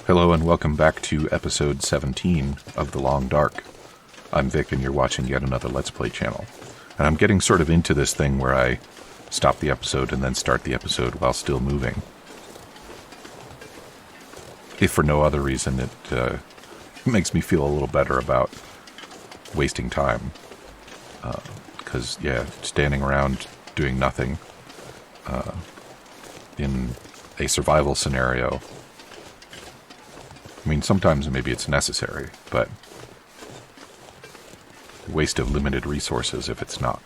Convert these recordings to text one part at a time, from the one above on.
Hello and welcome back to episode 17 of The Long Dark. I'm Vic and you're watching yet another Let's Play channel. And I'm getting sort of into this thing where I stop the episode and then start the episode while still moving. If for no other reason, it makes me feel a little better about wasting time. Because, standing around doing nothing in a survival scenario, I mean, sometimes maybe it's necessary, but waste of limited resources if it's not.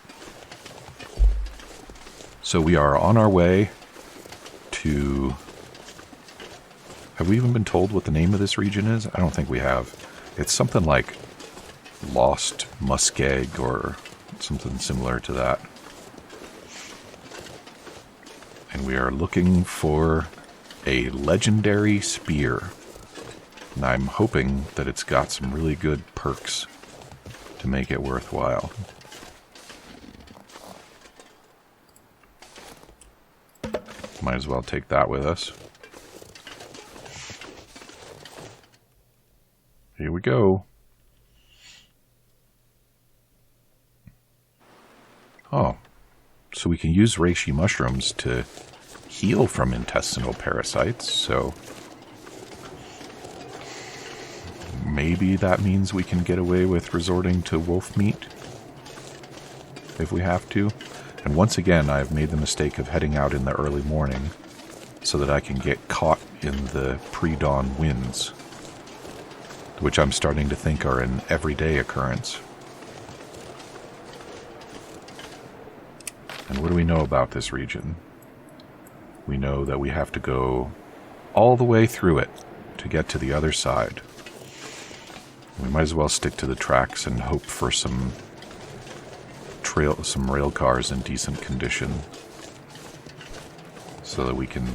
So we are on our way to... Have we even been told what the name of this region is? I don't think we have. It's something like Lost Muskeg or something similar to that. And we are looking for a legendary spear. And I'm hoping that it's got some really good perks to make it worthwhile. Might as well take that with us. Here we go. Oh, so we can use reishi mushrooms to heal from intestinal parasites, so... maybe that means we can get away with resorting to wolf meat if we have to. And once again, I've made the mistake of heading out in the early morning so that I can get caught in the pre-dawn winds, which I'm starting to think are an everyday occurrence. And what do we know about this region? We know that we have to go all the way through it to get to the other side. We might as well stick to the tracks and hope for some rail cars in decent condition so that we can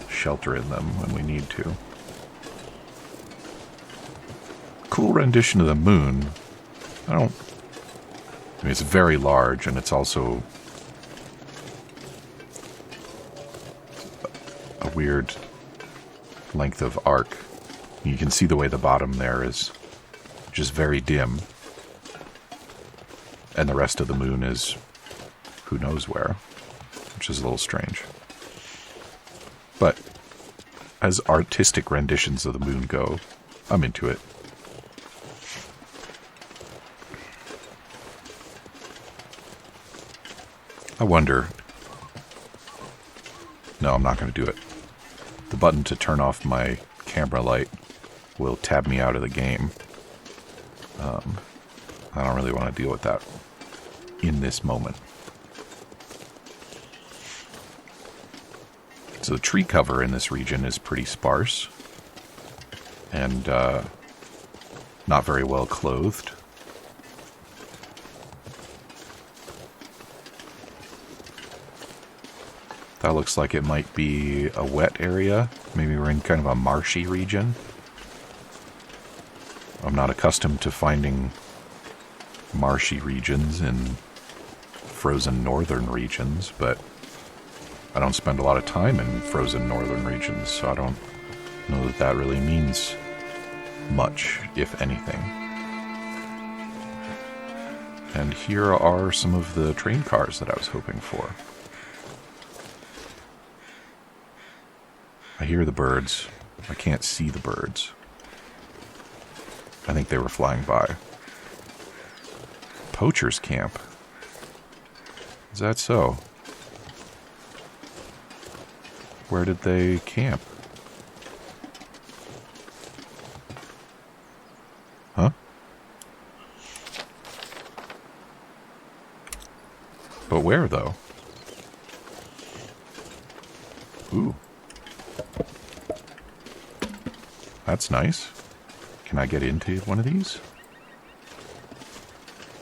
shelter in them when we need to. Cool rendition of the moon. I mean, it's very large and it's also a weird length of arc. You can see the way the bottom there is just very dim, and the rest of the moon is who knows where, which is a little strange. But as artistic renditions of the moon go, I'm into it. I wonder... No, I'm not going to do it. The button to turn off my camera light will tab me out of the game. I don't really want to deal with that in this moment. So the tree cover in this region is pretty sparse and not very well clothed. That looks like it might be a wet area. Maybe we're in kind of a marshy region. I'm not accustomed to finding marshy regions in frozen northern regions, but I don't spend a lot of time in frozen northern regions, so I don't know that that really means much, if anything. And here are some of the train cars that I was hoping for. I hear the birds. I can't see the birds. I think they were flying by. Poacher's camp. Is that so? Where did they camp? Huh? But where, though? Ooh. That's nice. Can I get into one of these?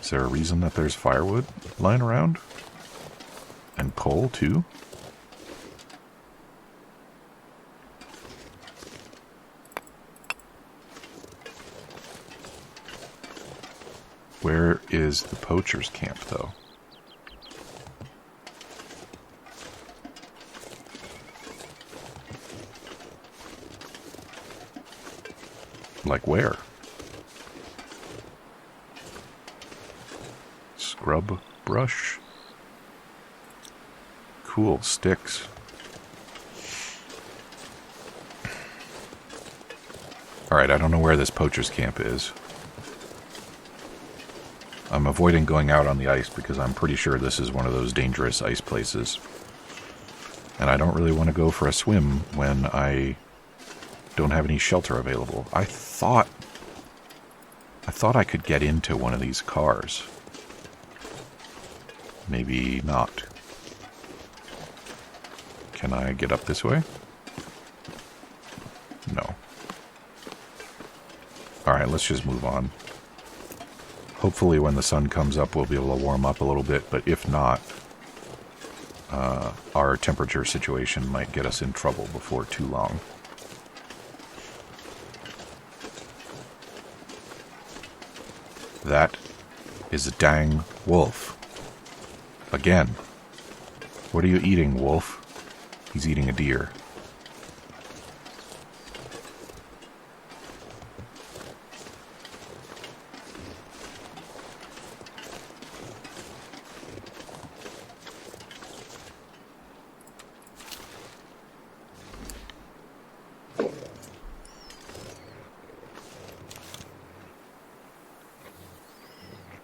Is there a reason that there's firewood lying around? And coal, too? Where is the poacher's camp, though? Like where? Scrub brush. Cool, sticks. Alright, I don't know where this poacher's camp is. I'm avoiding going out on the ice because I'm pretty sure this is one of those dangerous ice places. And I don't really want to go for a swim when I don't have any shelter available. I thought I could get into one of these cars. Maybe not. Can I get up this way? No. Alright, let's just move on. Hopefully when the sun comes up we'll be able to warm up a little bit, but if not, our temperature situation might get us in trouble before too long. That is a dang wolf. Again. What are you eating, wolf? He's eating a deer.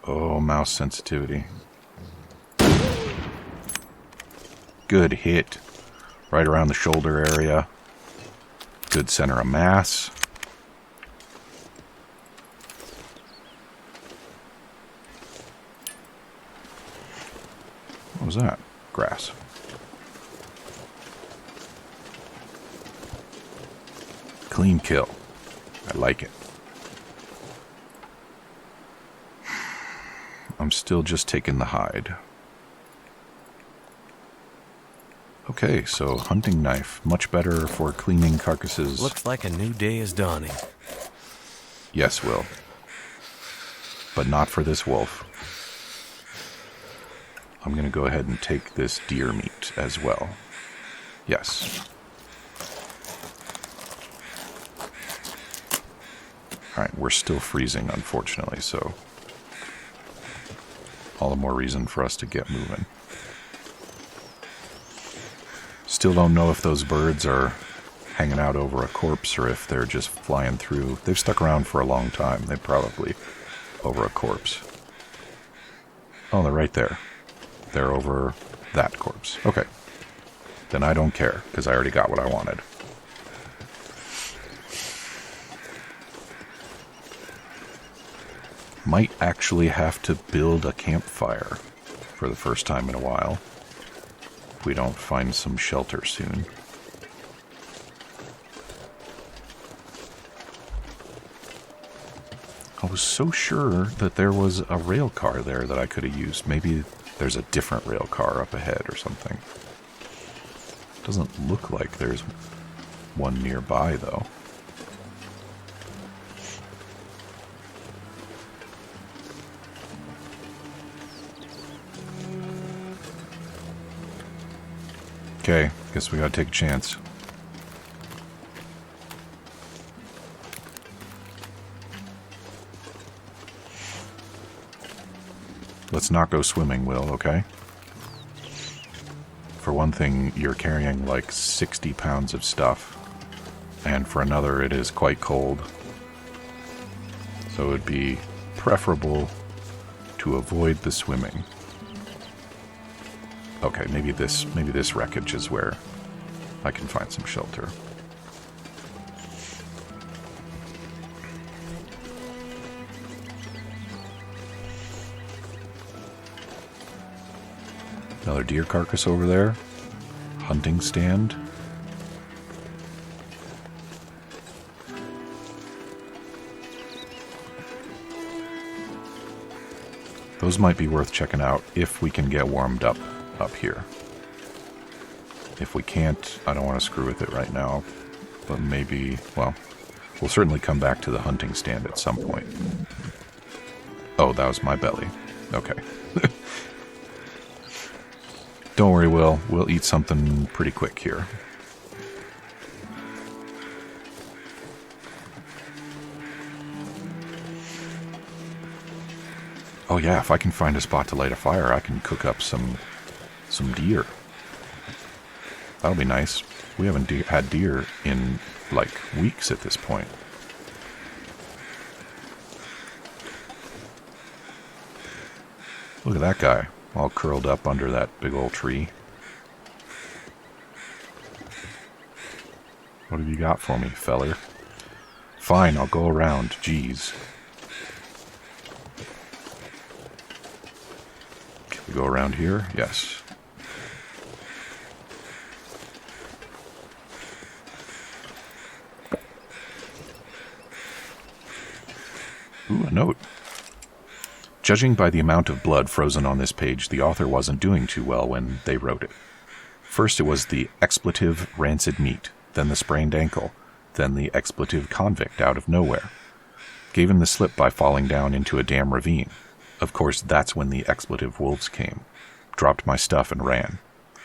Oh, mouse sensitivity. Good hit. Right around the shoulder area. Good center of mass. What was that? Grass. Clean kill. I like it. I'm still just taking the hide. Okay, so hunting knife. Much better for cleaning carcasses. Looks like a new day is dawning. Yes, Will. But not for this wolf. I'm going to go ahead and take this deer meat as well. Yes. Alright, we're still freezing, unfortunately, so all the more reason for us to get moving. Still don't know if those birds are hanging out over a corpse or if they're just flying through. They've stuck around for a long time. They're probably over a corpse. Oh, they're right there. They're over that corpse. Okay. Then I don't care, because I already got what I wanted. Might actually have to build a campfire for the first time in a while. If we don't find some shelter soon. I was so sure that there was a rail car there that I could have used. Maybe there's a different rail car up ahead or something. Doesn't look like there's one nearby, though. Okay, guess we gotta take a chance. Let's not go swimming, Will, okay? For one thing, you're carrying like 60 pounds of stuff. And for another, it is quite cold. So it'd be preferable to avoid the swimming. Okay, maybe this wreckage is where I can find some shelter. Another deer carcass over there. Hunting stand. Those might be worth checking out if we can get warmed up here. If we can't, I don't want to screw with it right now. But maybe, well, we'll certainly come back to the hunting stand at some point. Oh, that was my belly. Okay. Don't worry, Will. We'll eat something pretty quick here. Oh yeah, if I can find a spot to light a fire, I can cook up some deer. That'll be nice. We haven't had deer in, like, weeks at this point. Look at that guy, all curled up under that big old tree. What have you got for me, feller? Fine, I'll go around. Jeez. Can we go around here? Yes. Ooh, a note. Judging by the amount of blood frozen on this page, the author wasn't doing too well when they wrote it. First it was the expletive rancid meat, then the sprained ankle, then the expletive convict out of nowhere. Gave him the slip by falling down into a damn ravine. Of course, that's when the expletive wolves came. Dropped my stuff and ran.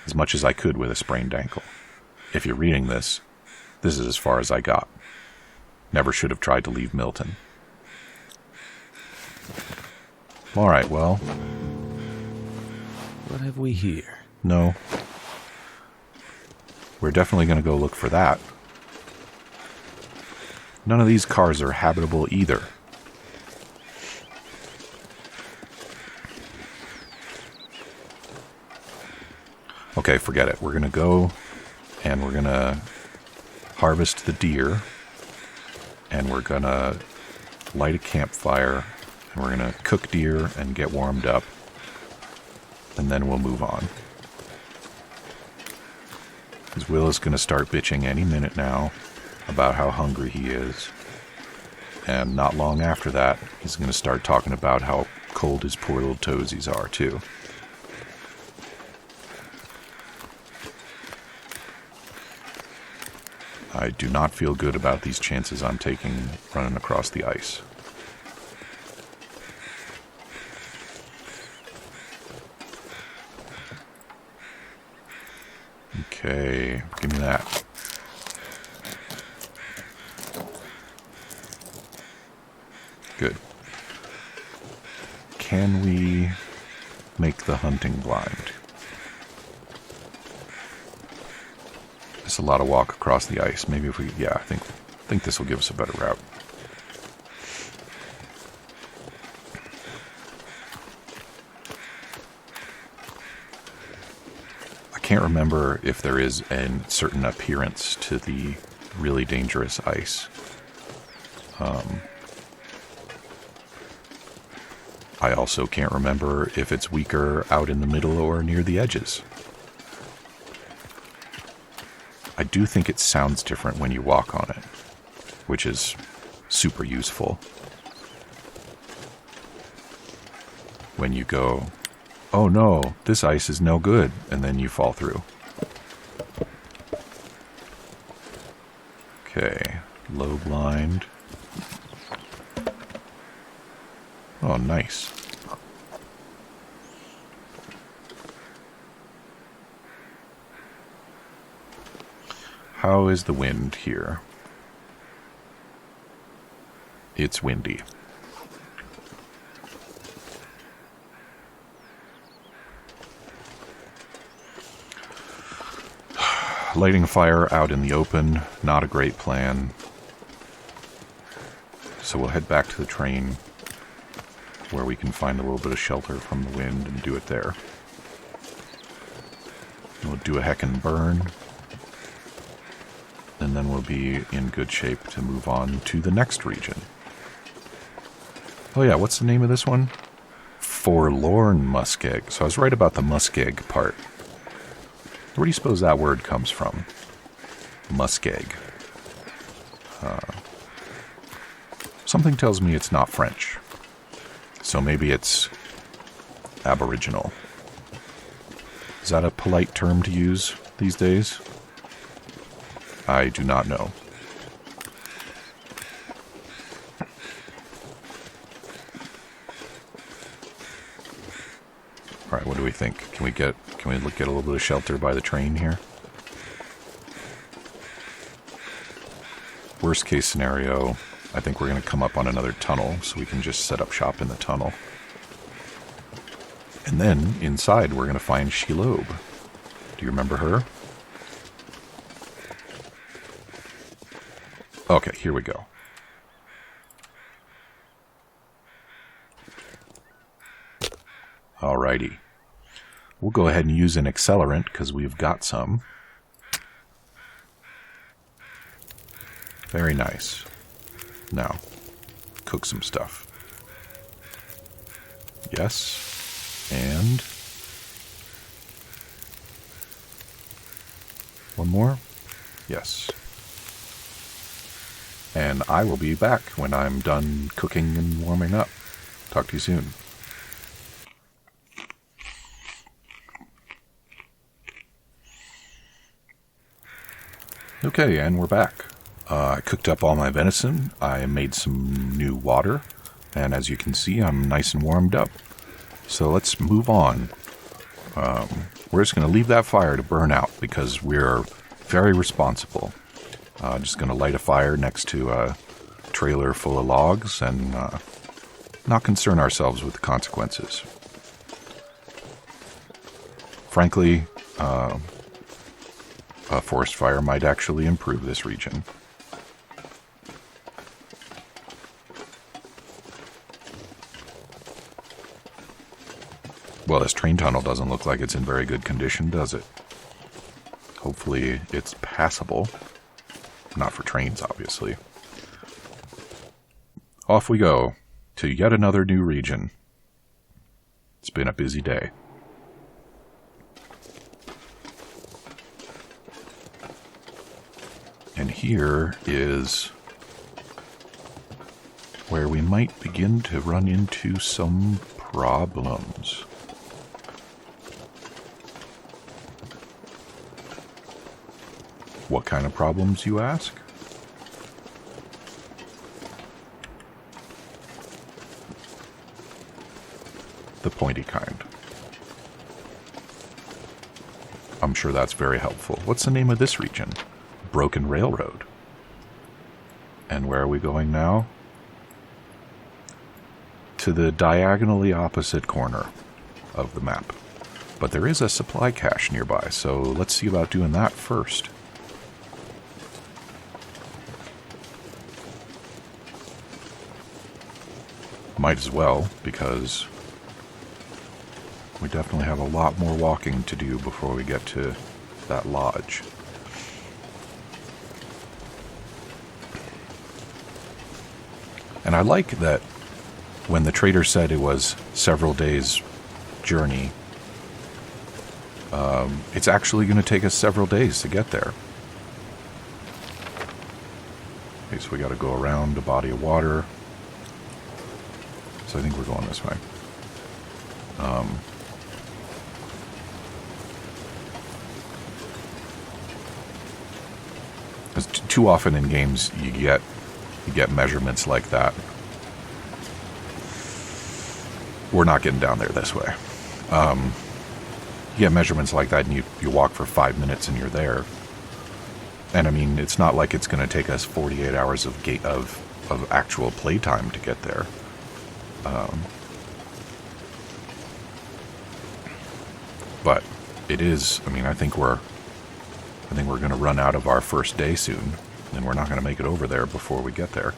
As much as I could with a sprained ankle. If you're reading this, this is as far as I got. Never should have tried to leave Milton. Alright, well. What have we here? No. We're definitely going to go look for that. None of these cars are habitable either. Okay, forget it. We're going to go and we're going to harvest the deer. And we're going to light a campfire. And we're going to cook deer and get warmed up. And then we'll move on. Because Will is going to start bitching any minute now about how hungry he is. And not long after that, he's going to start talking about how cold his poor little toesies are, too. I do not feel good about these chances I'm taking running across the ice. Okay, give me that. Good. Can we make the hunting blind? It's a lot of walk across the ice. Maybe if we, yeah, I think this will give us a better route. I can't remember if there is a certain appearance to the really dangerous ice. I also can't remember if it's weaker out in the middle or near the edges. I do think it sounds different when you walk on it, which is super useful. When you go, oh no, this ice is no good, and then you fall through. Okay, low blind. Oh, nice. How is the wind here? It's windy. Lighting a fire out in the open, not a great plan. So we'll head back to the train where we can find a little bit of shelter from the wind and do it there. We'll do a heckin' burn. And then we'll be in good shape to move on to the next region. Oh yeah, what's the name of this one? Forlorn muskeg. So I was right about the muskeg part. Where do you suppose that word comes from? Muskeg. Something tells me it's not French. So maybe it's Aboriginal. Is that a polite term to use these days? I do not know. All right, what do we think? Can we get a little bit of shelter by the train here? Worst case scenario, I think we're going to come up on another tunnel, so we can just set up shop in the tunnel. And then, inside, we're going to find Shelob. Do you remember her? Okay, here we go. Alrighty. We'll go ahead and use an accelerant, because we've got some. Very nice. Now, cook some stuff. Yes. And... one more? Yes. And I will be back when I'm done cooking and warming up. Talk to you soon. Okay, and we're back. I cooked up all my venison. I made some new water. And as you can see, I'm nice and warmed up. So let's move on. We're just going to leave that fire to burn out because we're very responsible. Just going to light a fire next to a trailer full of logs and not concern ourselves with the consequences. Frankly, a forest fire might actually improve this region. Well, this train tunnel doesn't look like it's in very good condition, does it? Hopefully it's passable. Not for trains, obviously. Off we go to yet another new region. It's been a busy day. And here is where we might begin to run into some problems. What kind of problems, you ask? The pointy kind. I'm sure that's very helpful. What's the name of this region? Broken Railroad. And where are we going now? To the diagonally opposite corner of the map. But there is a supply cache nearby, so let's see about doing that first. Might as well, because we definitely have a lot more walking to do before we get to that lodge. And I like that when the trader said it was several days' journey, it's actually going to take us several days to get there. Okay, so we got to go around a body of water. So I think we're going this way. Because too often in games you get measurements like that. We're not getting down there this way. You get measurements like that and you walk for 5 minutes and you're there. And I mean, it's not like it's going to take us 48 hours of actual playtime to get there. But it is, I mean, I think we're going to run out of our first day soon, and we're not going to make it over there before we get there.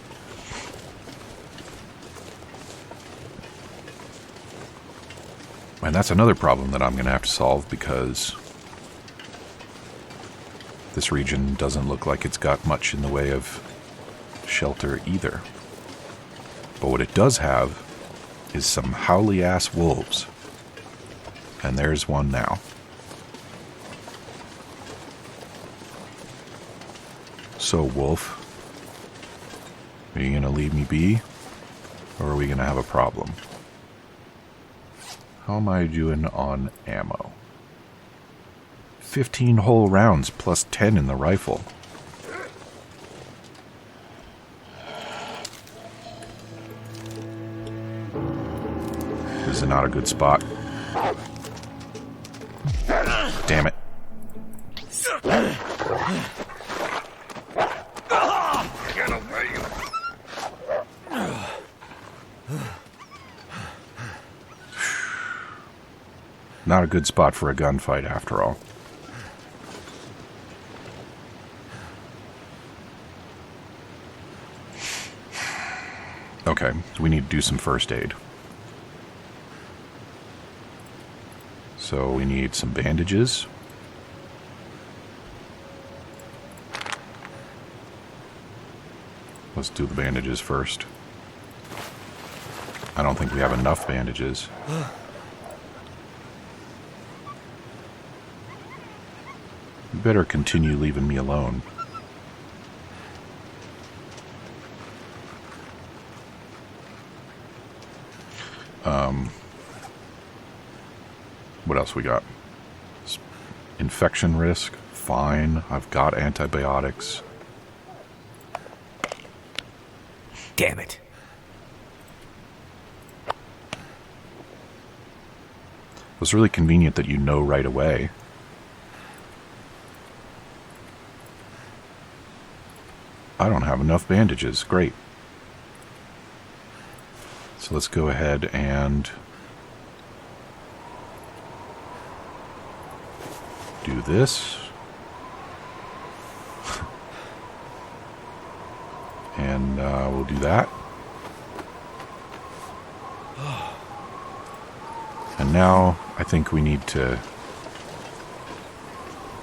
And that's another problem that I'm going to have to solve, because this region doesn't look like it's got much in the way of shelter either. But what it does have is some howly-ass wolves. And there's one now. So, wolf, are you going to leave me be? Or are we going to have a problem? How am I doing on ammo? 15 whole rounds plus 10 in the rifle. This is not a good spot. Damn it. Get away. Not a good spot for a gunfight, after all. Okay, so we need to do some first aid. So we need some bandages. Let's do the bandages first. I don't think we have enough bandages. You better continue leaving me alone. What else we got? Infection risk. Fine. I've got antibiotics. Damn it. It was really convenient that you know right away. I don't have enough bandages. Great. So let's go ahead and do this. And we'll do that. And now I think we need to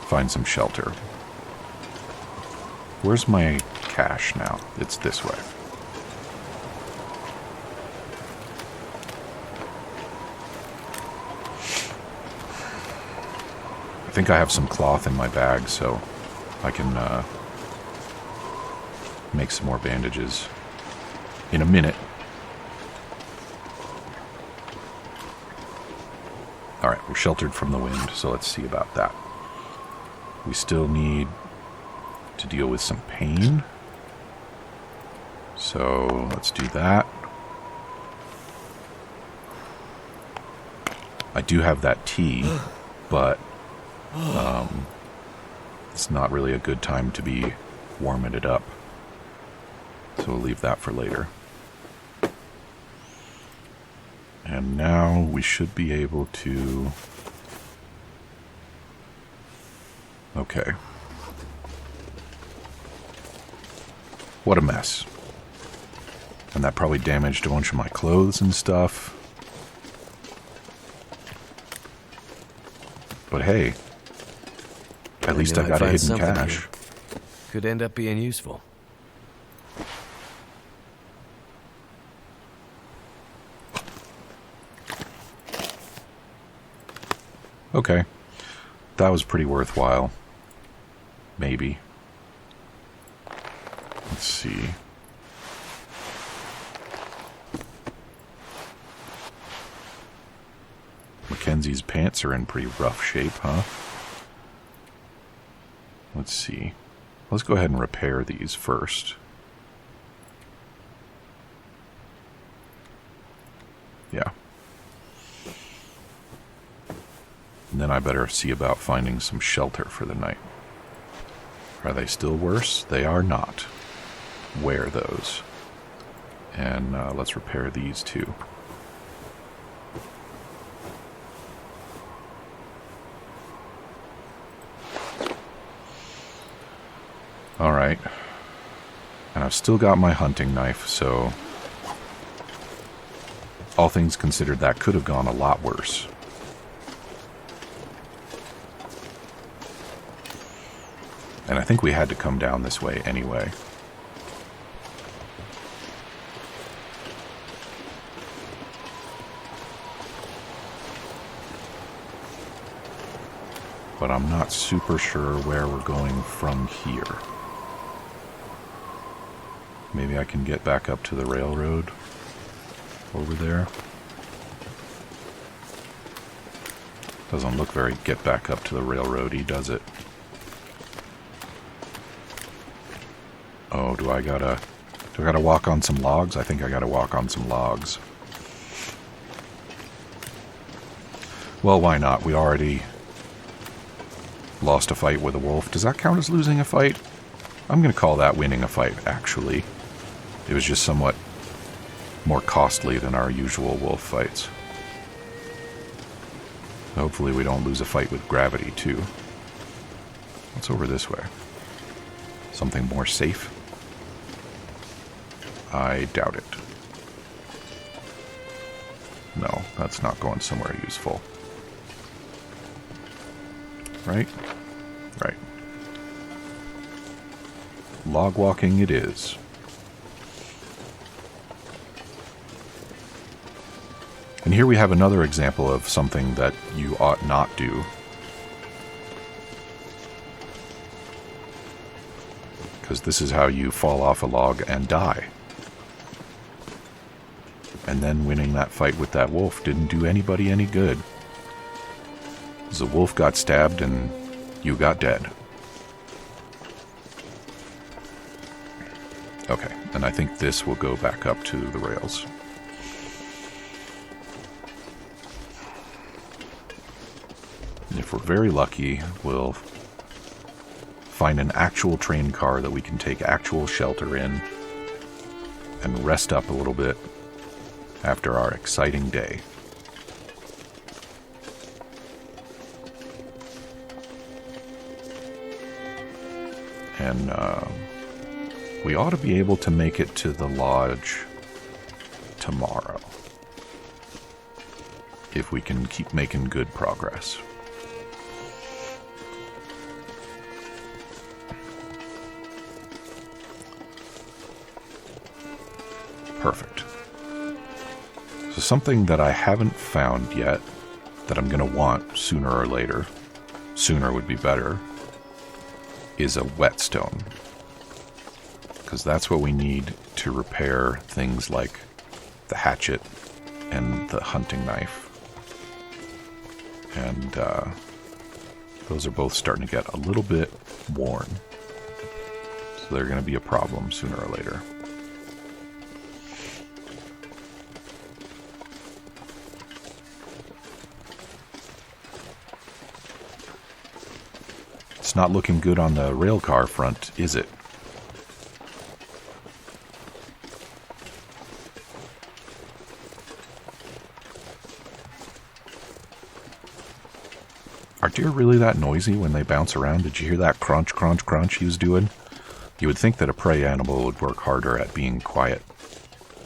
find some shelter. Where's my cache now? It's this way. I think I have some cloth in my bag, so I can make some more bandages in a minute. Alright, we're sheltered from the wind, so let's see about that. We still need to deal with some pain. So let's do that. I do have that tea, but it's not really a good time to be warming it up. So we'll leave that for later. And now we should be able to... Okay. What a mess. And that probably damaged a bunch of my clothes and stuff. But hey, at least I got a hidden cache. Here. Could end up being useful. Okay. That was pretty worthwhile. Maybe. Let's see. Mackenzie's pants are in pretty rough shape, huh? Let's see. Let's go ahead and repair these first. Yeah. And then I better see about finding some shelter for the night. Are they still worse? They are not. Wear those. And let's repair these too. Alright. And I've still got my hunting knife, so... all things considered, that could have gone a lot worse. And I think we had to come down this way anyway. But I'm not super sure where we're going from here. Maybe I can get back up to the railroad over there. Doesn't look very get back up to the railroad-y, does it? Oh, do I gotta walk on some logs? I think I gotta walk on some logs. Well, why not? We already lost a fight with a wolf. Does that count as losing a fight? I'm gonna call that winning a fight, actually. It was just somewhat more costly than our usual wolf fights. Hopefully we don't lose a fight with gravity, too. What's over this way? Something more safe? I doubt it. No, that's not going somewhere useful. Right? Right. Log walking it is. And here we have another example of something that you ought not do. Because this is how you fall off a log and die. And then winning that fight with that wolf didn't do anybody any good. The wolf got stabbed and you got dead. Okay, and I think this will go back up to the rails. And if we're very lucky, we'll find an actual train car that we can take actual shelter in and rest up a little bit after our exciting day. And we ought to be able to make it to the lodge tomorrow, if we can keep making good progress. Perfect. So something that I haven't found yet that I'm going to want sooner or later, sooner would be better, is a whetstone. Because that's what we need to repair things like the hatchet and the hunting knife. And those are both starting to get a little bit worn. So they're going to be a problem sooner or later. It's not looking good on the railcar front, is it? Are deer really that noisy when they bounce around? Did you hear that crunch, crunch, crunch he was doing? You would think that a prey animal would work harder at being quiet.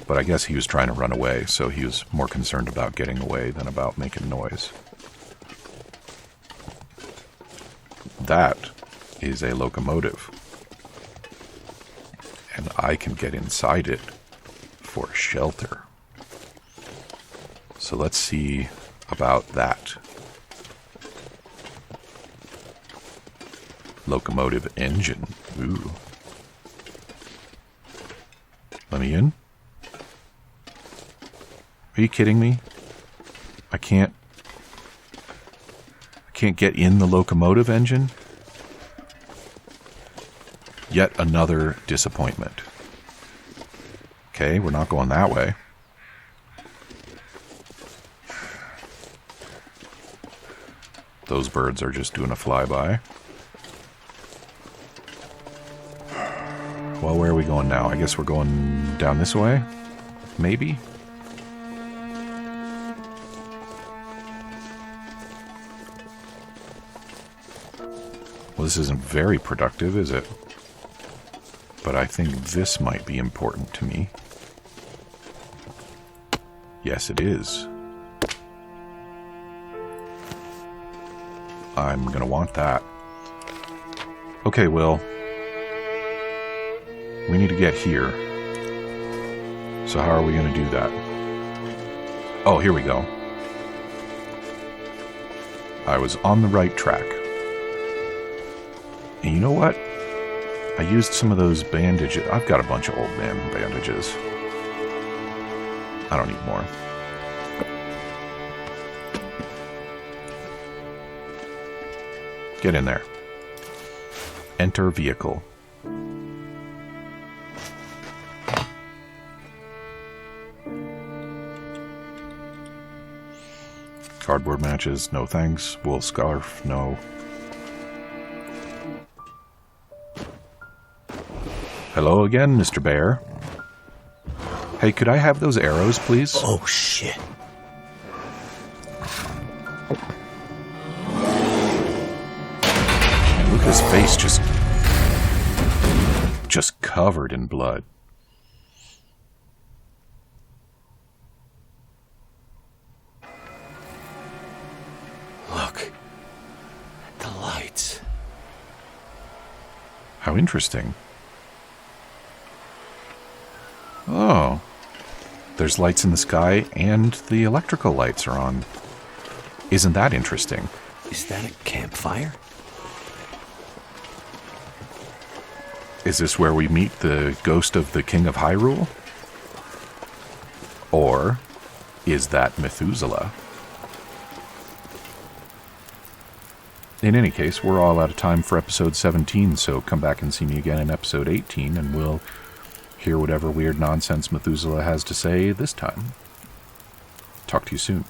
But I guess he was trying to run away, so he was more concerned about getting away than about making noise. That is a locomotive. And I can get inside it for shelter. So let's see about that. Locomotive engine. Ooh. Let me in? Are you kidding me? I can't get in the locomotive engine? Yet another disappointment. Okay, we're not going that way. Those birds are just doing a flyby. Well, where are we going now? I guess we're going down this way? Maybe? Well, this isn't very productive, is it? But I think this might be important to me. Yes, it is. I'm gonna want that. Okay, Will. We need to get here. So how are we going to do that? Oh, here we go. I was on the right track. And you know what? I used some of those bandages. I've got a bunch of old man bandages. I don't need more. Get in there. Enter vehicle. Cardboard matches, no thanks. Wool scarf, no. Hello again, Mr. Bear. Hey, could I have those arrows, please? Oh, shit. His face just covered in blood. Look. The lights. How interesting. Oh. There's lights in the sky and the electrical lights are on. Isn't that interesting? Is that a campfire? Is this where we meet the ghost of the King of Hyrule? Or is that Methuselah? In any case, we're all out of time for episode 17, so come back and see me again in episode 18, and we'll hear whatever weird nonsense Methuselah has to say this time. Talk to you soon.